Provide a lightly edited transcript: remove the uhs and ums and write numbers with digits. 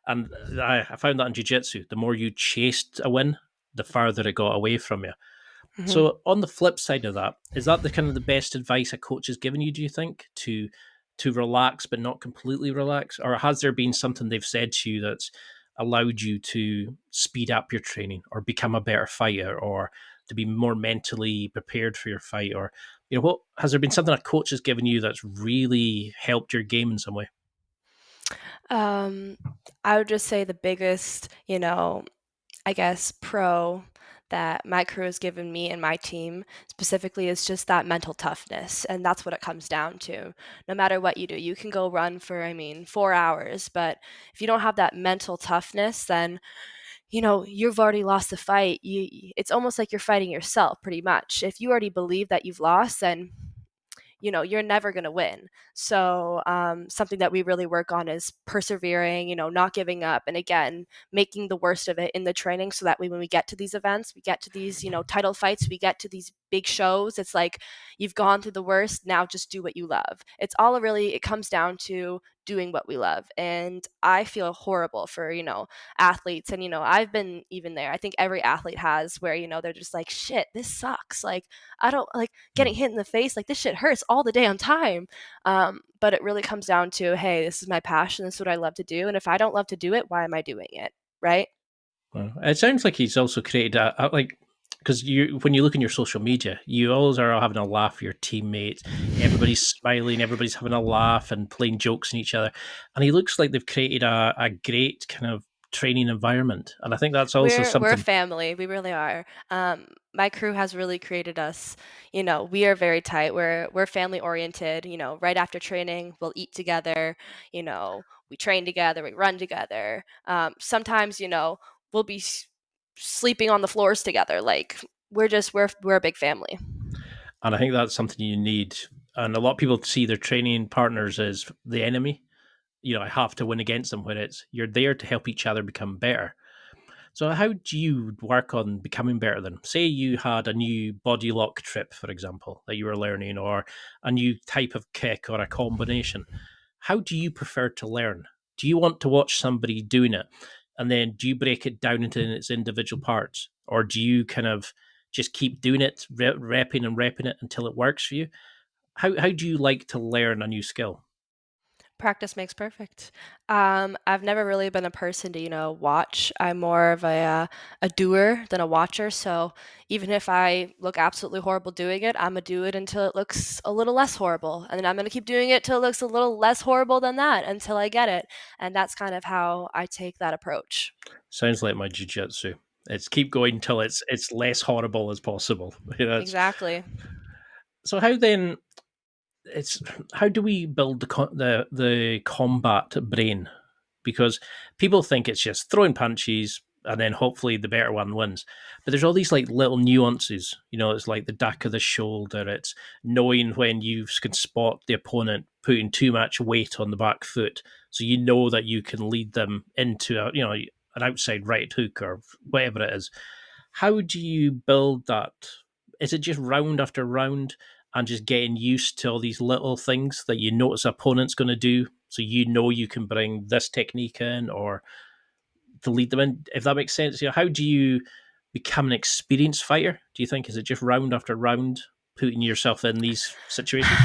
And I found that in jiu-jitsu, the more you chased a win, the farther it got away from you. Mhm. So on the flip side of that, is that the kind of the best advice a coach has given you, do you think, to relax but not completely relax? Or has there been something they've said to you that's allowed you to speed up your training or become a better fighter or to be more mentally prepared for your fight? Or, what has there been something a coach has given you that's really helped your game in some way? Um, I would just say the biggest, I guess, pro that my crew has given me and my team specifically is just that mental toughness. And that's what it comes down to. No matter what you do, you can go run for, 4 hours. But if you don't have that mental toughness, then, you've already lost the fight. It's almost like you're fighting yourself, pretty much. If you already believe that you've lost, then you're never going to win. So something that we really work on is persevering, not giving up, and again, making the worst of it in the training, so that way when we get to these events, we get to these, title fights, we get to these big shows, it's like you've gone through the worst, now just do what you love. It comes down to doing what we love. And I feel horrible for, athletes. And, I've been even there. I think every athlete has, where, they're just like, shit, this sucks. Like, I don't like getting hit in the face. Like, this shit hurts all the damn time. But it really comes down to, hey, this is my passion. This is what I love to do. And if I don't love to do it, why am I doing it? Right? Well, it sounds like he's also created like, because when you look in your social media, you always are having a laugh with your teammates. Everybody's smiling, everybody's having a laugh and playing jokes on each other, and he looks like they've created a great kind of training environment. And I think that's also We're a something. family. We really are. My crew has really created us. We are very tight. We're family oriented. Right after training, we'll eat together. We train together. We run together. Sometimes, we'll be sleeping on the floors together. Like, we're a big family. And I think that's something you need. And a lot of people see their training partners as the enemy. I have to win against them, when it's you're there to help each other become better. So how do you work on becoming better then? Say you had a new body lock trip, for example, that you were learning, or a new type of kick or a combination. How do you prefer to learn? Do you want to watch somebody doing it? And then do you break it down into its individual parts? Or do you kind of just keep doing it, repping and repping it until it works for you? How do you like to learn a new skill? Practice makes perfect. I've never really been a person to, watch. I'm more of a doer than a watcher. So even if I look absolutely horrible doing it, I'm gonna do it until it looks a little less horrible, and then I'm gonna keep doing it till it looks a little less horrible than that until I get it. And that's kind of how I take that approach. Sounds like my jiu-jitsu. It's keep going till it's less horrible as possible. That's Exactly. so. How then? It's how do we build the combat brain? Because people think it's just throwing punches and then hopefully the better one wins. But there's all these like little nuances. It's like the duck of the shoulder. It's knowing when you can spot the opponent putting too much weight on the back foot, so you know that you can lead them into an outside right hook or whatever it is. How do you build that? Is it just round after round and just getting used to all these little things that you notice opponent's going to do, so you can bring this technique in or to lead them in? If that makes sense, how do you become an experienced fighter? Do you think is it just round after round putting yourself in these situations?